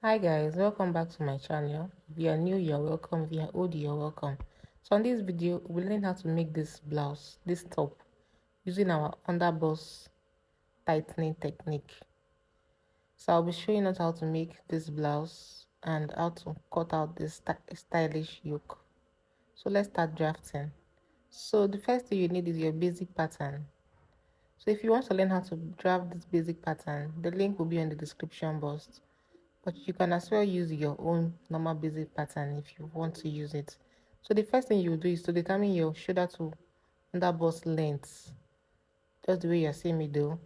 Hi guys, welcome back to my channel. If you are new, you're welcome. If you are old, you're welcome. So on this video, we'll learn how to make this blouse, this top, using our underbust tightening technique. So I'll be showing us how to make this blouse and how to cut out this stylish yoke. So let's start drafting. So the first thing you need is your basic pattern. So if you want to learn how to draft this basic pattern, the link will be in the description box. But you can as well use your own normal basic pattern if you want to use it. So the first thing you do is to determine your shoulder to underbust length, just the way you're seeing me do.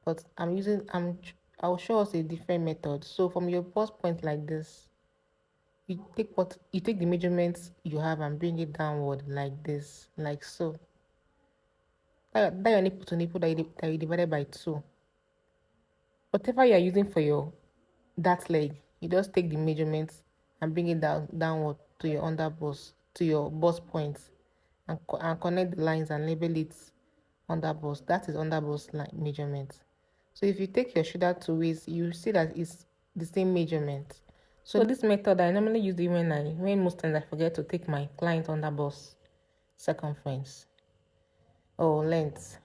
But I'll show us a different method. So from your bust point like this, you take the measurements you have and bring it downward like this, like so. That your nipple to nipple that you divided by 2. Whatever you are using for that leg, you just take the measurements and bring it downward to your underbust, to your bust points, and connect the lines and label it underbust. That is underbust line measurement. So if you take your shoulder to waist, you see that it's the same measurement. So this method I normally use it when most times I forget to take my client underbust circumference or length.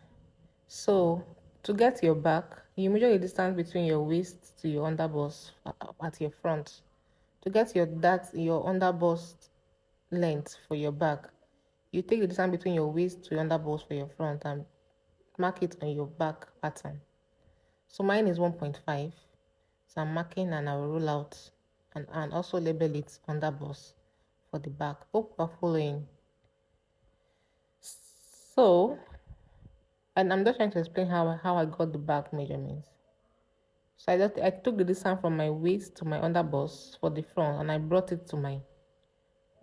So to get your back, you measure the distance between your waist to your underbust at your front. To get your underbust length for your back, you take the distance between your waist to your underbust for your front and mark it on your back pattern. So mine is 1.5. So I'm marking and I will roll out and also label it underbust for the back. Hope you're following. So, and I'm just trying to explain how I got the back measurements. So I took the distance from my waist to my underbust for the front and I brought it to my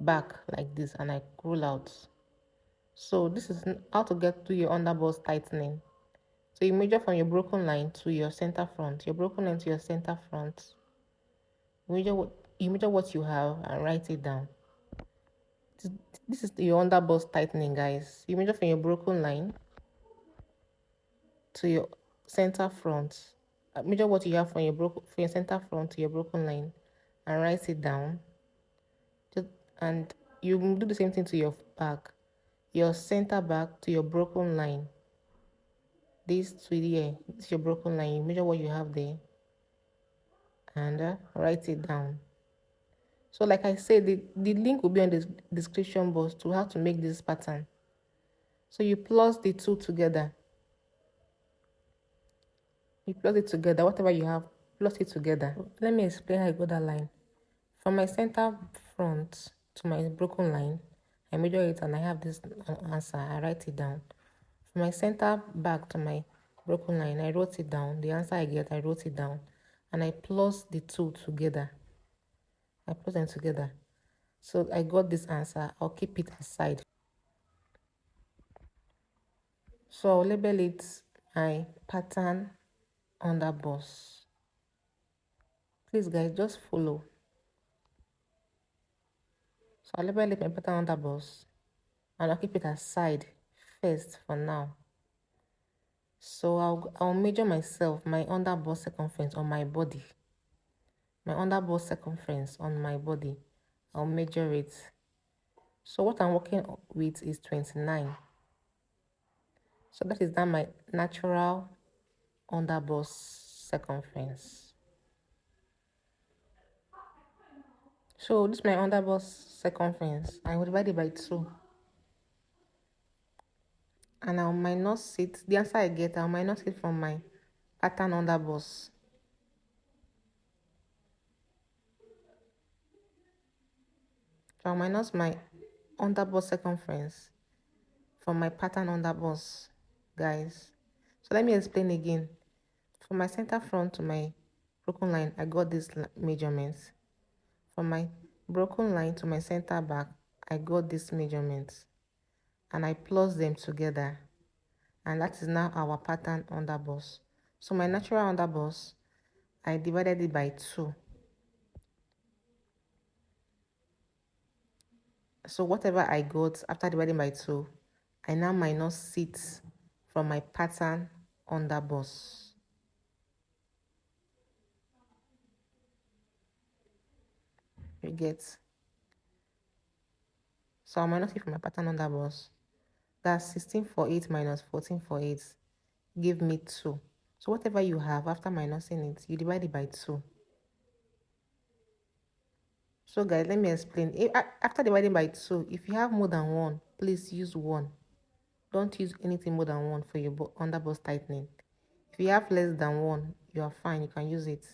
back like this and I roll out. So this is how to get to your underbust tightening. So you measure from your broken line to your center front, your broken line to your center front. You measure what you have and write it down. This is your underbust tightening, guys. You measure from your broken line to your center front. Measure what you have from your center front to your broken line and write it down. And you do the same thing to your back, your center back to your broken line. This to here, this is your broken line. You measure what you have there and write it down. So like I said, the link will be on the description box to how to make this pattern. So you plus the two together. You plus it together, whatever you have, plus it together. Let me explain how I got that line. From my center front to my broken line, I measure it and I have this answer. I write it down. From my center back to my broken line, I wrote it down. The answer I get, I wrote it down. And I plus the two together. I plus them together. So I got this answer. I'll keep it aside. So I'll label it my pattern underbust. Please guys, just follow. So I'll label it my pattern underbust. And I'll keep it aside first for now. So I'll measure myself, my underbust circumference on my body. My underbust circumference on my body. I'll measure it. So what I'm working with is 29. So that is now my natural underbust circumference. So this is my underbust circumference. I will divide it by 2. And I'll minus it. The answer I get, I'll minus it from my pattern underbust. So I'll minus my underbust circumference from my pattern underbust, guys. So let me explain again. From my center front to my broken line, I got these measurements. From my broken line to my center back, I got these measurements. And I plus them together. And that is now our pattern underbust. So my natural underbust, I divided it by 2. So whatever I got after dividing by 2, I now minus it from my pattern underbust. You get. So I'm minus it from my pattern underbust. That's 1648 minus 1448 give me 2. So whatever you have after minusing it, you divide it by 2. So guys, let me explain. After dividing by 2, if you have more than 1, please use 1. Don't use anything more than 1 for your underbust tightening. If you have less than 1, you are fine, you can use it.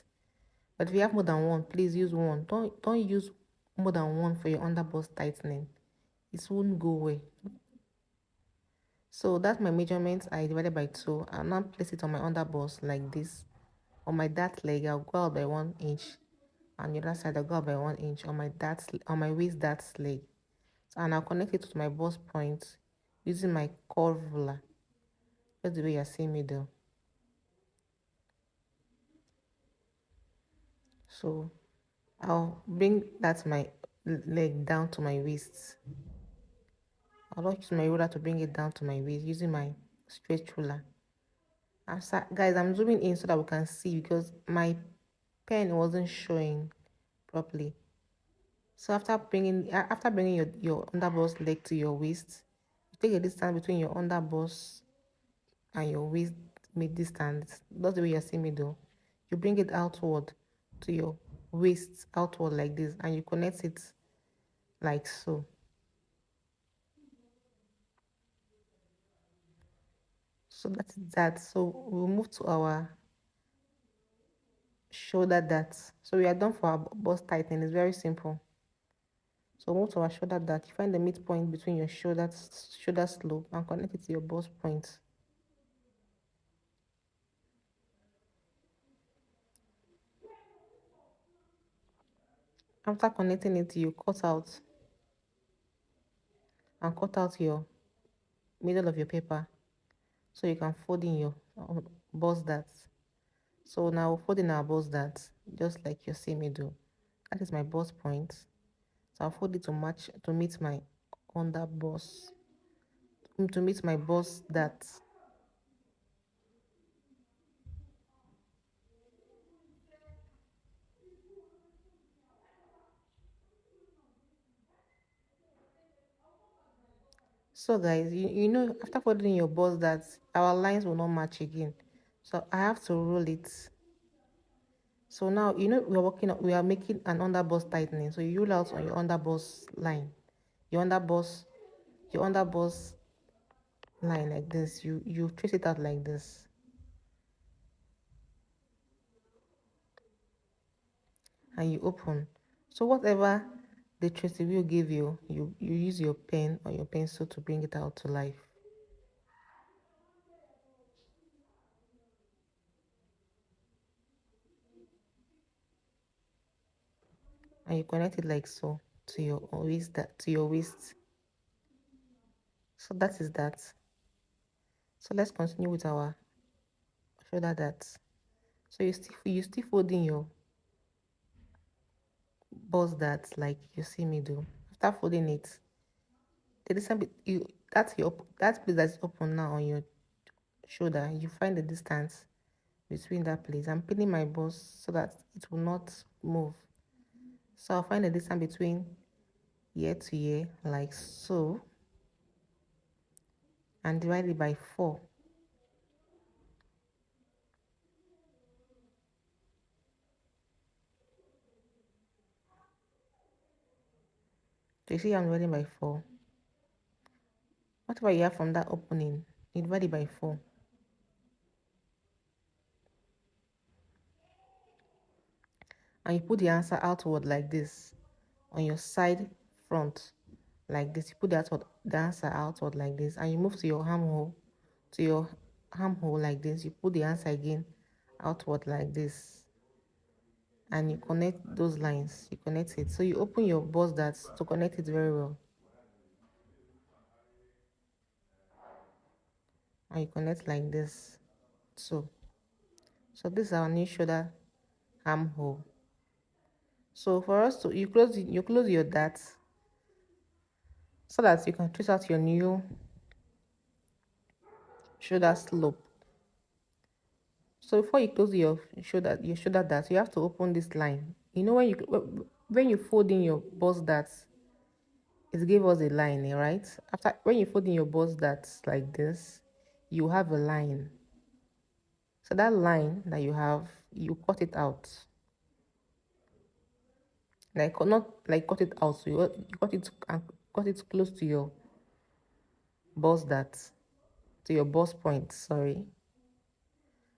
But if you have more than 1, please use 1. Don't use more than 1 for your underbust tightening. It won't go away. So that's my measurement. I divided by 2. I'll now place it on my underbust like this. On my dart leg, I'll go out by 1 inch. On the other side, I'll go out by 1 inch on my waist dart leg. So, and I'll connect it to my bust point using my curve ruler. That's the way you're seeing me do. So I'll bring that my leg down to my waist. I'll not use my ruler to bring it down to my waist using my straight ruler. Guys, I'm zooming in so that we can see because my pen wasn't showing properly. So after bringing your underbust leg to your waist, you take a distance between your underbust and your waist mid distance. That's the way you're seeing me do. You bring it outward to your waist outward like this, and you connect it like so. So that's that. So we'll move to our shoulder dart. So we are done for our bust tightening. It's very simple. So move to our shoulder dart. You find the midpoint between your shoulder slope and connect it to your bust point. After connecting it, you cut out your middle of your paper so you can fold in your bust dart. So now folding our bust dart just like you see me do. That is my bust point. So I'll fold it to meet my under bust, to meet my bust dart. So guys, you know after folding your bust dart, our lines will not match again. So I have to roll it. So now you know we are making an underbust tightening. So you roll out on your underbust line, your underbust line like this. You trace it out like this, and you open. So whatever the tracy wheel give you, you use your pen or your pencil to bring it out to life. And you connect it like so to your waist. So that is that. So let's continue with our shoulder dart. So you still folding your bust dart like you see me do. After folding it, the distance that place that's open now on your shoulder, you find the distance between that place. I'm pinning my bust so that it will not move. So I'll find the distance between here to here like so and divide it by 4. So you see I'm dividing by 4. Whatever you have from that opening, you divide it by 4. And you put the answer outward like this on your side front like this. You put the answer outward like this, and you move to your armhole like this. You put the answer again outward like this, and you connect those lines. You connect it. So you open your bust dart to connect it very well, and you connect like this. So this is our new shoulder armhole. So for us to you close your dart so that you can trace out your new shoulder slope. So before you close your shoulder dart, you have to open this line. You know when when you fold in your bust darts, it gave us a line, right? After when you fold in your bust darts like this, you have a line. So that line that you have, you cut it out. Like not like cut it out, so you cut it and cut it close to your bust dart, to your bust point, sorry.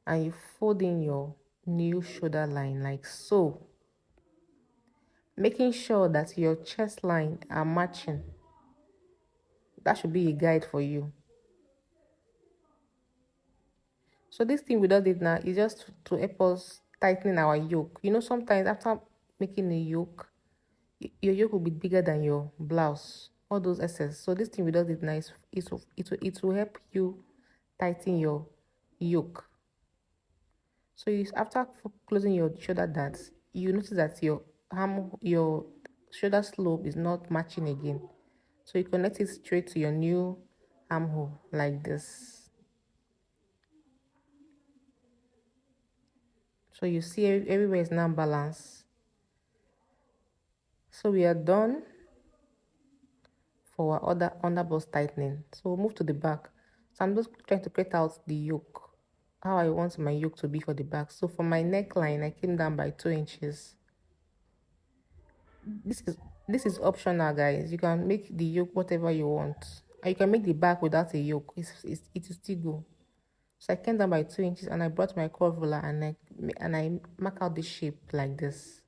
And you fold in your new shoulder line like so, making sure that your chest line are matching. That should be a guide for you. So this thing we just did now is just to help us tighten our yoke. You know, sometimes after making a yoke, your yoke will be bigger than your blouse, all those excess. So this thing we just did now it will help you tighten your yoke. So after closing your shoulder darts, you notice that your shoulder slope is not matching again. So you connect it straight to your new armhole like this. So you see everywhere is now balanced. So we are done for our other underbust tightening. So we'll move to the back. So I'm just trying to create out the yoke, how I want my yoke to be for the back. So for my neckline, I came down by 2 inches. This is optional, guys. You can make the yoke whatever you want, and you can make the back without a yoke. It is still go. So I came down by 2 inches, and I brought my curve ruler and I mark out the shape like this.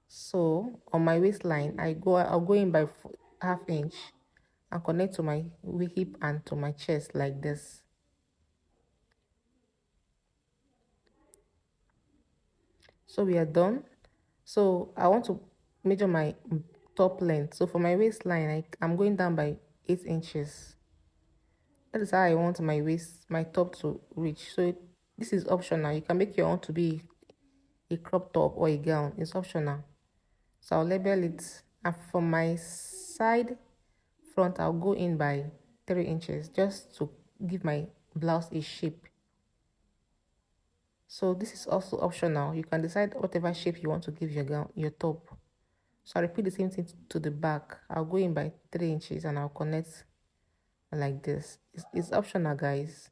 So on my waistline, I'll go in by half inch and connect to my hip and to my chest like this. So we are done. So I want to measure my top length. So for my waistline, I'm going down by 8 inches. That is how I want my top to reach. So this is optional. You can make your own to be a crop top or a gown. It's optional. So I'll label it. And for my side front, I'll go in by 3 inches just to give my blouse a shape. So this is also optional. You can decide whatever shape you want to give your gown, your top. So I repeat the same thing to the back. I'll go in by 3 inches and I'll connect like this. It's optional, guys.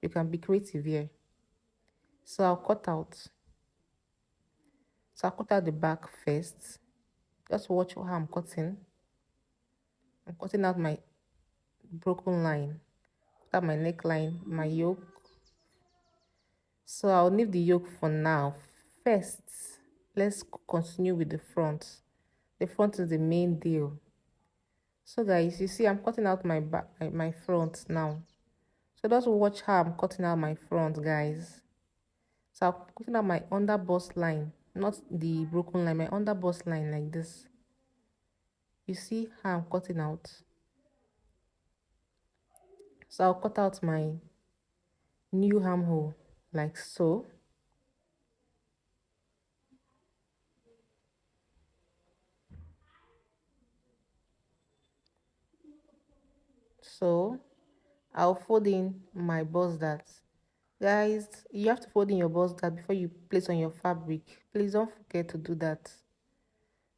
You can be creative here. So I'll cut out. So I'll cut out the back first. Just watch how I'm cutting. I'm cutting out my broken line. Cut out my neckline, my yoke. So I'll leave the yoke for now. First, let's continue with the front. The front is the main deal. So guys, you see I'm cutting out my back, my front now. So just watch how I'm cutting out my front, guys. So I'm cutting out my underbust line, not the broken line, my underbust line like this. You see how I'm cutting out. So I'll cut out my new armhole like so. So I'll fold in my bust dart. Guys, you have to fold in your bust dart before you place on your fabric. Please don't forget to do that.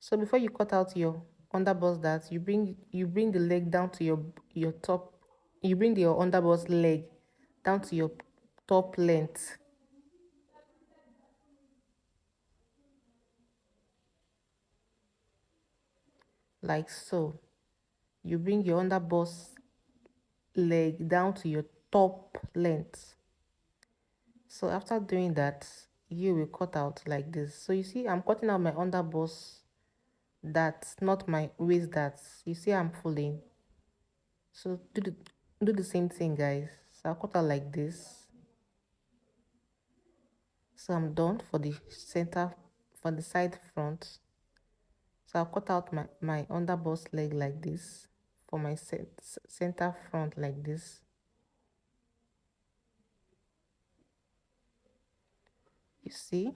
So before you cut out your underbust dart, you bring the leg down to your top. You bring your underbust leg down to your top length like so. You bring your underbust leg down to your top length. So after doing that, you will cut out like this. So you see I'm cutting out my underbust, that's not my waist dart. You see I'm pulling. So do the same thing, guys. So I'll cut out like this. So I'm done for the center, for the side front. So I'll cut out my underbust leg like this for my center front like this. You see?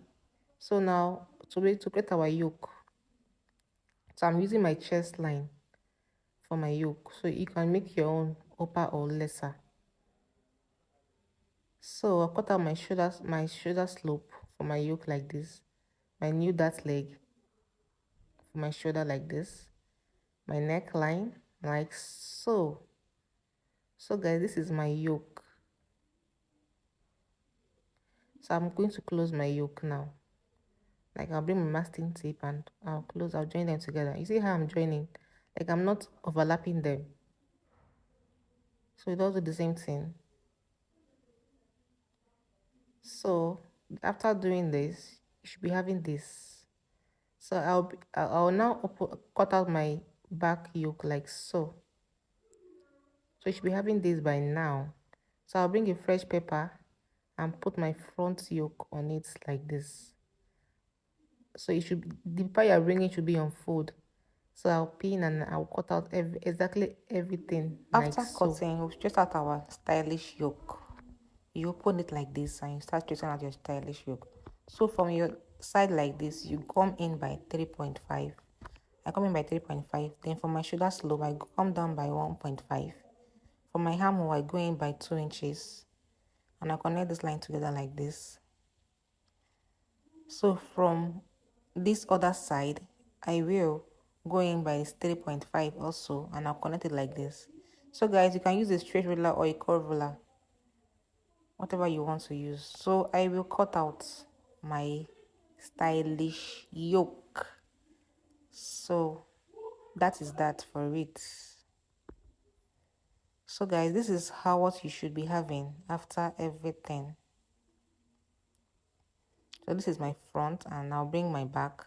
So now to create our yoke. So I'm using my chest line for my yoke. So you can make your own upper or lesser. So I'll cut out my shoulder slope for my yoke like this. My new dart leg. for my shoulder like this, my neckline like so. So guys, this is my yoke. So I'm going to close my yoke now. Like I'll bring my masking tape and I'll join them together. You see how I'm joining? Like I'm not overlapping them. So it does do the same thing. So after doing this, you should be having this. So I'll now cut out my back yoke like so. So you should be having this by now. So I'll bring a fresh paper and put my front yoke on it like this. So it should be, the paper you're bringing should be on fold. So I'll pin and I'll cut out exactly everything. After like cutting, we've stretched out our stylish yoke. You open it like this and you start stretching out your stylish yoke. So from your side like this, you come in by 3.5. I come in by 3.5. Then for my shoulder slope, I come down by 1.5. For my armhole, I go in by 2 inches. And I connect this line together like this. So from this other side, I will go in by 3.5 also, and I'll connect it like this. So guys, you can use a straight ruler or a curved ruler, whatever you want to use. So I will cut out my stylish yoke. So that is that for it. So guys, this is what you should be having after everything. So this is my front, and I'll bring my back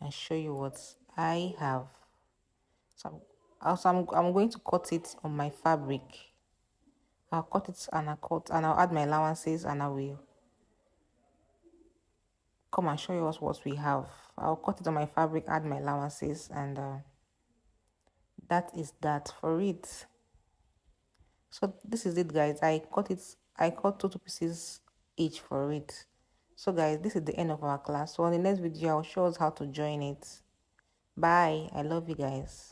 and show you what I have. So I'm going to cut it on my fabric. I'll cut it and I'll add my allowances, and I will come and show you what we have. I'll cut it on my fabric, add my allowances, and that is that for it. So this is it, guys. I cut two pieces each for it. So guys, this is the end of our class. So on the next video, I'll show us how to join it. Bye. I love you guys.